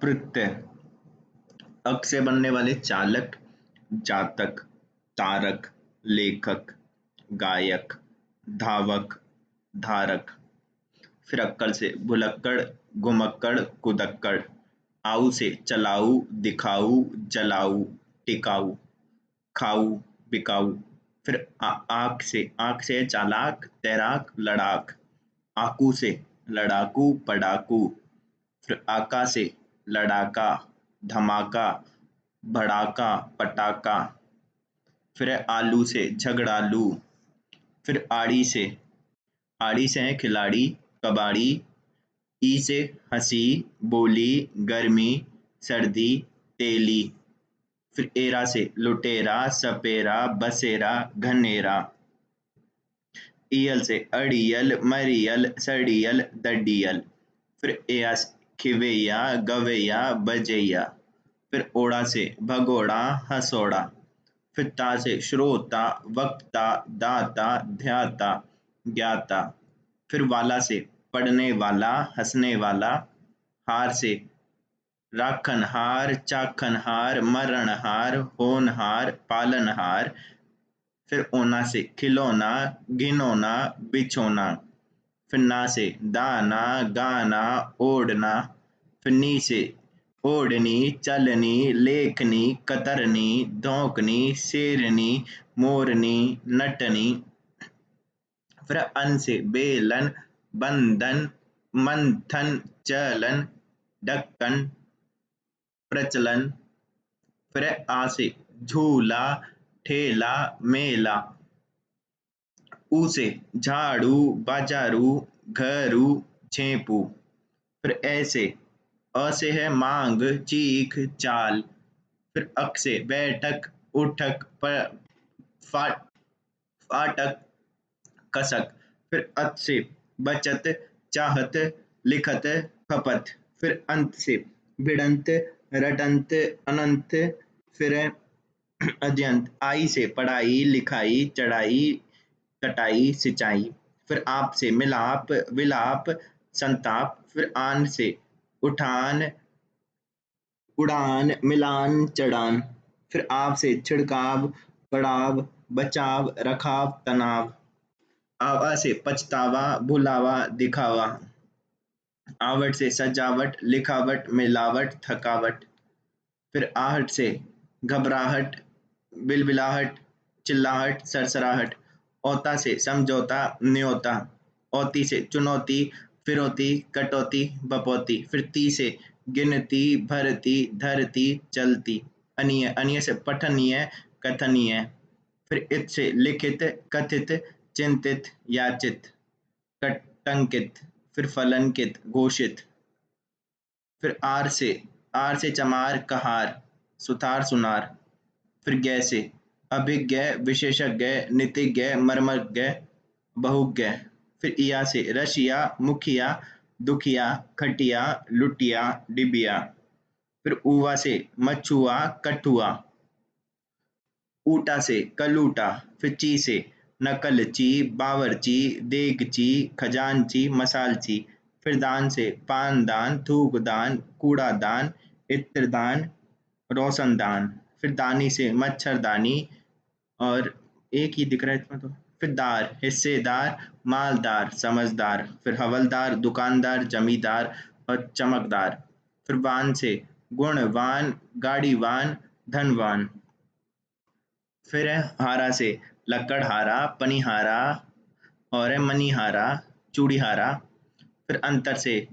प्रत्यय। अक से बनने वाले चालक, जातक, तारक, लेखक, गायक, धावक, धारक। फिर अक्कड़ से भुलक्कड़, घुमक्कड़, कुदक्कड़। आऊ से चलाऊ, दिखाऊ, जलाऊ, टिकाऊ, खाऊ, बिकाऊ। फिर आँख से चालाक, तैराक, लड़ाक। आकू से लड़ाकू, पड़ाकू। फिर आका से लड़ाका, धमाका, भड़ाका, पटाखा। फिर आलू से झगड़ालू। फिर आड़ी से है खिलाड़ी, कबाड़ी। ई से हंसी, बोली, गर्मी, सर्दी, तेली। फिर एरा से लुटेरा, सपेरा, बसेरा, घनेरा। ईयल से अड़ियल, मरियल, सड़ियल, दडियल। फिर एया से खिवैया, गवैया, बजैया। फिर ओड़ा से भगोड़ा, हसोड़ा। फिर ता से श्रोता, वक्ता, दाता, ध्याता, ज्ञाता। फिर वाला से पढ़ने वाला, हंसने वाला। हार से राखनहार, चाखनहार, मरणहार, होनहार, पालनहार। फिर ओना से खिलौना, घिनौना, बिछौना। फिर ना से दाना, गाना, ओढ़ना। फिर नी से ओढ़नी, चलनी, लेखनी, कतरनी, धौंकनी, शेरनी, मोरनी, नटनी। फिर अन से बेलन, बंधन, मंथन, चलन, ढक्कन, प्रचलन। फिर आ से झूला, ठेला, मेला। ऊ से झाड़ू, बाजारू, घरू, झेपू। फिर अ से है मांग, चीख, चाल। फिर अक से बैठक, उठक, फाटक, कसक। फिर अत से बचत, चाहत, लिखत, खपत। फिर अंत से भिड़ंत, रटंत, अनंत। फिर अद्यंत। आई से पढ़ाई, लिखाई, चढ़ाई, कटाई, सिंचाई। फिर आप से मिलाप, विलाप, संताप। फिर आन से उठान, उड़ान, मिलान, चढ़ान। फिर आप से छिड़काव, पड़ाव, बचाव, रखाव, तनाव। आवा से पछतावा, भुलावा, दिखावा। आवट से सजावट, लिखावट, मिलावट, थकावट। फिर आहट से घबराहट, बिलबिलाहट, चिल्लाहट, सरसराहट। औता से समझौता, न्योता। औती से चुनौती, फिरौती, कटौती, बपौती। फिर ती से गिनती, भरती, धरती, चलती। अनिय अनिय से पठनीय, कथनीय। फिर इत से लिखित, कथित, चिंतित, याचित, कटंकित। फिर फलंकित, घोषित। फिर आर से चमार, कहार, सुथार, सुनार। फिर गै से अभिज्ञ, विशेषज्ञ, नीतिज्ञ, मर्मज्ञ, बहुज्ञ। फिर इया से रशिया, मुखिया, दुखिया, खटिया, लुटिया, डिबिया। फिर ऊवा से मछुआ, कठुआ। ऊटा से कलूटा। फिर ची से नकलची, बावर्ची, देगची, खजांची, मसालची। फिर दान से पानदान, थूकदान, कूड़ादान, इत्रदान, रोशनदान। फिर दानी से मच्छरदानी, और एक ही दिख रहा है इसमें तो। फिर दार हिस्सेदार, मालदार, समझदार। फिर हवलदार, दुकानदार, जमींदार, और चमकदार। फिर वान से गुणवान, गाड़ीवान, धनवान। फिर है हारा से लकड़हारा, पनिहारा, और है मनीहारा, चूड़ीहारा। फिर अंतर से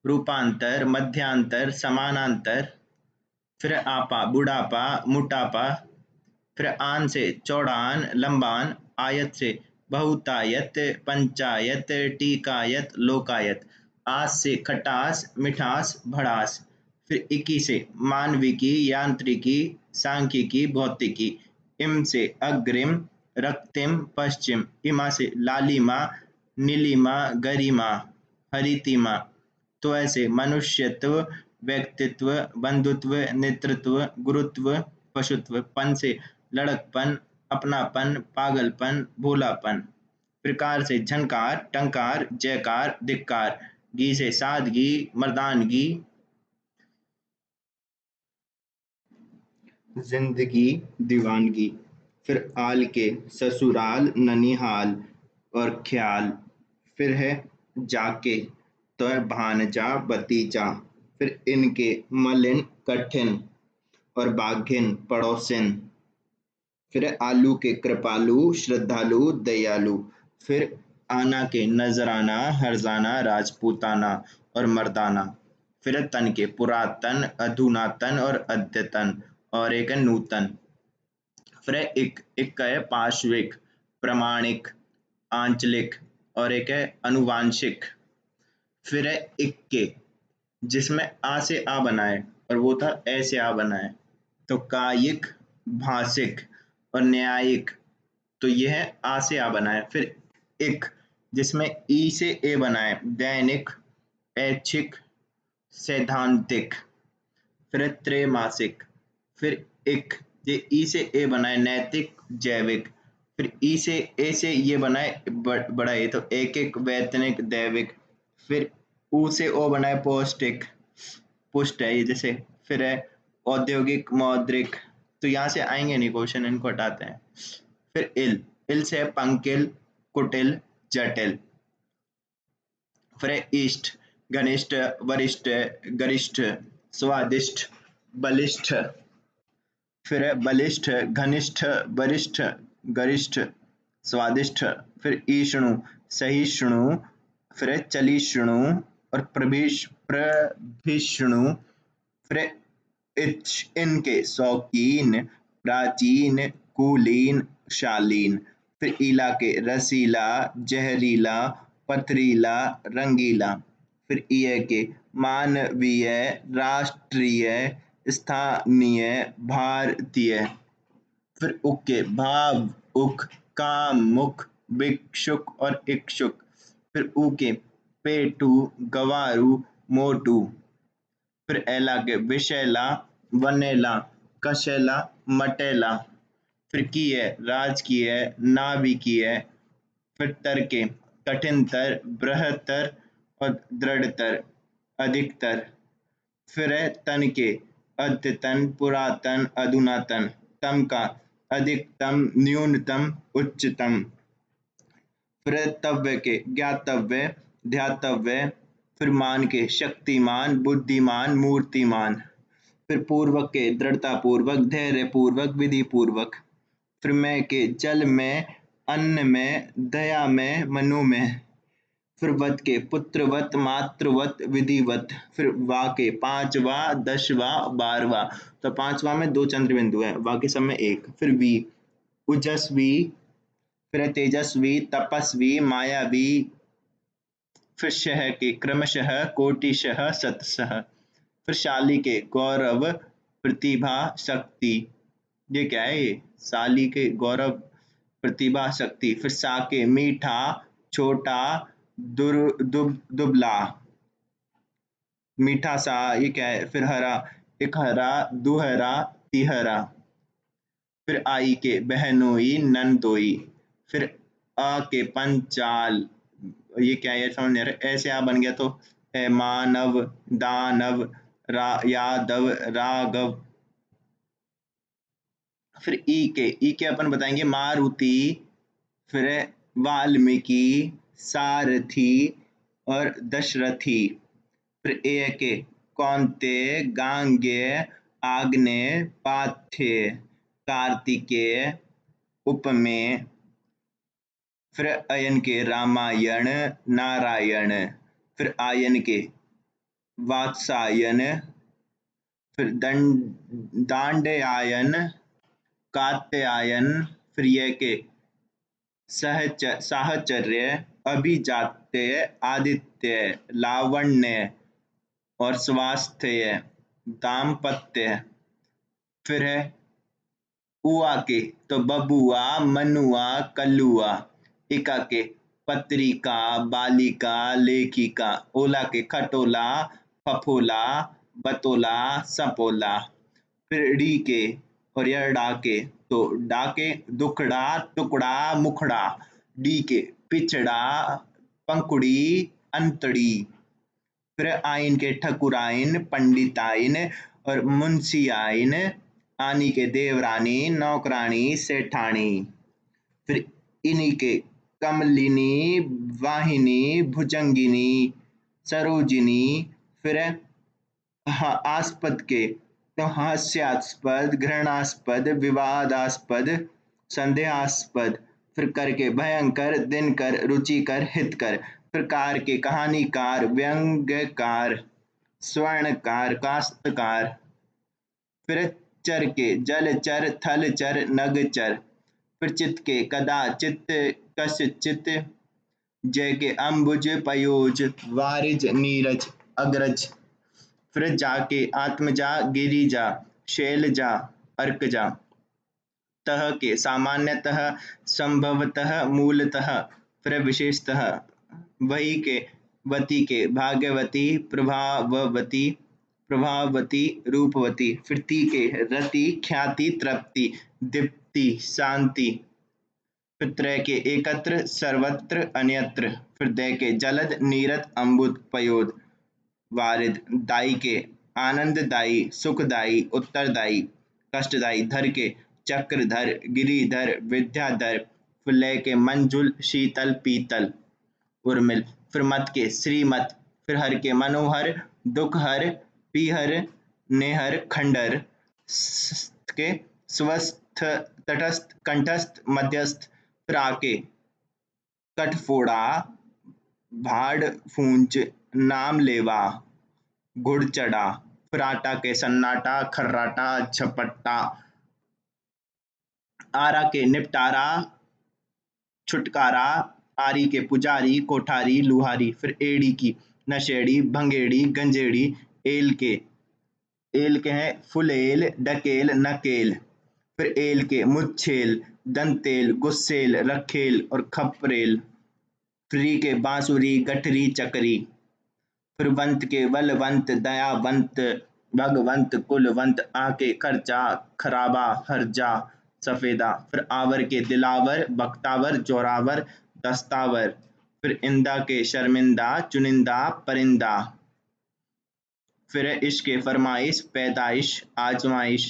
रूपांतर, मध्यांतर, समानांतर। फिर आपा बुढ़ापा, मोटापा। फिर आन से चौड़ान, लंबान। आयत से बहुतायत, पंचायत, टीकायत, लोकायत। आस से खटास, मिठास, भड़ास। फिर इकी से मानविकी, यांत्रिकी, सांख्यिकी, भौतिकी। इम से अग्रिम, रक्तिम, पश्चिम। इमा से लालिमा, नीलिमा, गरिमा, हरितिमा। तो ऐसे मनुष्यत्व, व्यक्तित्व, बंधुत्व, नेतृत्व, गुरुत्व, पशुत्व। पन से लड़कपन, अपनापन, पागलपन, भोलापन। प्रकार से झनकार, टंकार, जयकार, धिक्कार। गी से सादगी, मर्दानगी, जिंदगी दीवानगी। फिर आल के ससुराल ननिहाल और ख्याल। फिर है जाके तो है भानजा भतीजा। फिर इनके मलिन कठिन और बाघिन पड़ोसिन। फिर है आलू के कृपालु श्रद्धालु दयालु। फिर आना के नजराना हरजाना राजपूताना और मर्दाना। फिर है तन के पुरातन अधुनातन और अद्यतन और एक है नूतन। फिर है एक का है पार्श्विक प्रमाणिक आंचलिक और एक है अनुवांशिक। फिर है इक्के जिसमें आ से आ बनाए और वो था ए से आ बनाए। तो कायिक भाषिक और न्यायिक, तो ये है आ से आ बनाए। फिर इक जिसमें ई से ए बनाए दैनिक ऐच्छिक सैद्धांतिक। फिर है त्रैमासिक। फिर इक ये ई से ए बनाए नैतिक जैविक। फिर ई से ए से ये बनाए बड़ा ए तो एक एक वैतनिक दैविक। फिर ऊ से ओ बनाए पौष्टिक पुष्ट है ये जैसे। फिर है औद्योगिक मौद्रिक। तो यहाँ से आएंगे नहीं क्वेश्चन, इनको हटाते हैं। फिर इल इल से है पंकिल कुटिल जटिल। फिर है इष्ट घनिष्ठ वरिष्ठ गरिष्ठ स्वादिष्ट बलिष्ठ। फिर है बलिष्ठ घनिष्ठ वरिष्ठ गरिष्ठ स्वादिष्ट। फिर ईष्णु सहिष्णु। फिर है चलिष्णु और प्रभिष्णु। फिर है इनके शौकीन प्राचीन कुलीन शालीन। फिर इला के रसीला जहरीला पथरीला रंगीला। फिर ईय के मानवीय राष्ट्रीय स्थानीय भारतीय। फिर उक के भाव उक काम मुख भिक्षुक और इक्षुक। फिर ऊ के पेटू गवारू मोटू। फिर एला के विषैला वनेला कशैला मटेला। फिर की है राजकीय नाभिकीय। फिर तर के कठिनतर बृहत्तर और दृढ़तर अधिकतर। फिर है तन के अद्यतन पुरातन अधुनातन। तम का अधिकतम न्यूनतम उच्चतम। फिर है तव्य के ज्ञातव्य ध्यातव्य। फिर मान के शक्तिमान बुद्धिमान मूर्तिमान। फिर पूर्वक के दृढ़ता पूर्वक धैर्य पूर्वक विधि पूर्वक। फिर मैं के जल में अन्न में दया में मनु में। फिर वत के पुत्रवत मातृवत विधिवत। फिर वा के पांचवा दसवा बारवा। तो पांचवा में दो चंद्र बिंदु है, बाकी सब में एक। फिर वी उजस्वी। फिर है तेजस्वी तपस्वी मायावी। फिर शह के क्रमशः कोटिशः शतशः। फिर शाली के गौरव प्रतिभा शक्ति। ये क्या है ये शाली के गौरव प्रतिभा शक्ति। फिर सा के मीठा छोटा दुबला मीठा सा ये क्या है। फिर हरा एक हरा दुहरा तिहरा। फिर आई के बहनोई नंदोई। फिर अ के पंचाल ये क्या है समझ नहीं आ रहा। ऐसे आ बन गया तो है मानव दानव यादव राघव। फिर ई के अपन बताएंगे मारुति। फिर है वाल्मीकि सारथी और दशरथी। फिर ए के कौन्ते गांगेय आग्नेय पाथ्य कार्तिकेय उपमेय। फिर अयन के रामायण नारायण। फिर आयन के वात्सायन। फिर दांडयायन कात्यायन। फिर ये के साहचर्य अभिजात्य आदित्य लावण्य और स्वास्थ्य दाम्पत्य। फिर है उआ के तो बबुआ मनुआ कलुआ। इका के पत्रिका बालिका लेखिका। ओला के खटोला फफोला बतोला सपोला। फिर डी के और यह डाके तो डाके दुखड़ा टुकड़ा मुखड़ा। डी के पिछड़ा पंकुड़ी अंतड़ी। फिर आइन के ठकुराइन पंडिताइन और मुंशियाइन आनी के देवरानी नौकरानी सेठानी। फिर इन्हीं के कमलिनी वाहिनी भुजंगिनी सरोजिनी। फिर आस्पद के तो हास्यास्पद घृणास्पद विवादास्पद संदेहास्पद। फिर करके भयंकर दिनकर रुचिकर हितकर। फिर कार के कहानीकार व्यंग्यकार स्वर्णकार कास्तकार। फिर चर के जलचर थलचर नगचर। फिर चित के कदाचित कस्यचित। जय के अम्बुज पयोज वारिज नीरज अग्रज। फिर जाके आत्मजा गिरिजा शैलजा अर्कजा। तह के सामान्यतः संभवतः मूलतः। फिर विशेषतः वही के वती के भाग्यवती प्रभाववती प्रभावती रूपवती। फिर ती के रति ख्याति तृप्ति दीप्ति शांति। फिर त्रय के एकत्र सर्वत्र अन्यत्र। फिर दय के जलद नीरद अम्बुद पयोद वारिद। दाई के आनंददायी सुखदायी उत्तरदायी कष्टदायी। धर के चक्रधर गिरिधर विद्याधर। फिर लय के मंजुल शीतल पीतल उर्मिल। फिर मत के श्रीमत। फिर हर के मनोहर दुखहर पीहर नेहर खंडर। के स्वस्थ तटस्थ कंठस्थ मध्यस्थ। फिर आके कटफोड़ा भाड़ फूंच नाम लेवा घुड़ चढ़ा। फिर आटा के सन्नाटा खर्राटा झपट्टा। आरा के निपटारा छुटकारा। आरी के पुजारी कोठारी लुहारी। फिर एड़ी की नशेड़ी भंगेड़ी गंजेड़ी। एल के हैं फुलेल डकेल नकेल। फिर एल के मुच्छेल दंतेल गुस्सेल रखेल और खपरेल। फ्री के बांसुरी गठरी चकरी। फिर वंत के बलवंत दयावंत भगवंत कुलवंत। आके खर्चा खराबा हर्जा सफेदा। फिर आवर के दिलावर बख्तावर जोरावर दस्तावर। फिर इंदा के शर्मिंदा चुनिंदा परिंदा। फिर इश्क के फरमाइश पैदाइश आजमाइश।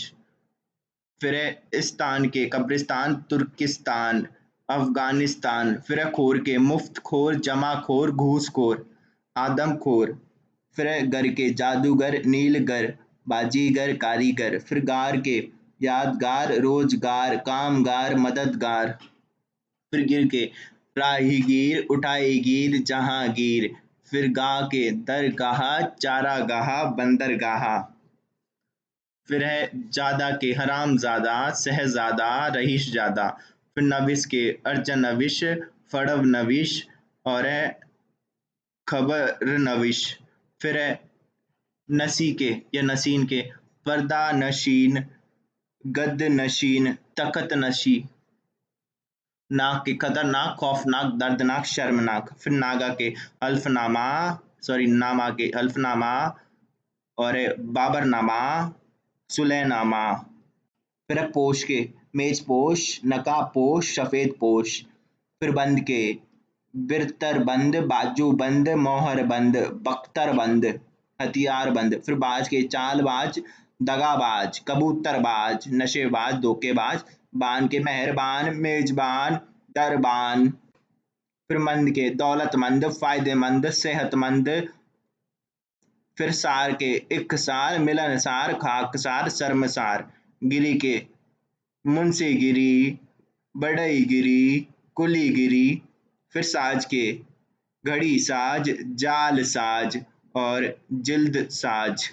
फिर इस्तान के कब्रिस्तान तुर्किस्तान अफगानिस्तान। फिर खोर के मुफ्त खोर जमाखोर घूसखोर आदमखोर। फिर गर के जादूगर नीलगर बाजीगर कारीगर। फिर गार के यादगार रोजगार कामगार मददगार। फिर गिर के राहीगीर उठाईगीर जहांगीर। फिर गाह के दरगाह चारागाह बंदरगाह। फिर है जादा के हरामजादा शहजादा रईस जादा। फिर नविश के अर्जनविश फड़वनविश और है खबर नविश। फिर है नसी के या नसीन के पर्दा नशीन गद नशीन तखत नशी। नाक के खतरनाक खौफनाक दर्दनाक शर्मनाक। फिर नागा के नामा के हल्फनामा और बाबरनामा सुलहनामा। फिर पोश के मेजपोश नकाबपोश सफेद पोश। फिर बंद के बिरतर बंद बाजू बंद मोहर बंद बख्तर बंद हथियार बंद। फिर बाज के चालबाज दगाबाज कबूतरबाज नशेबाज धोखेबाज। बान के मेहरबान मेजबान दरबान। फिर मंद के दौलतमंद फायदेमंद सेहतमंद। फिर सार के इकसार मिलनसार खाकसार शर्मसार। गिरी के मुंशीगिरी बड़ईगिरी कुलीगिरी। फिर साज के घड़ी साज जाल साज और जिल्द साज।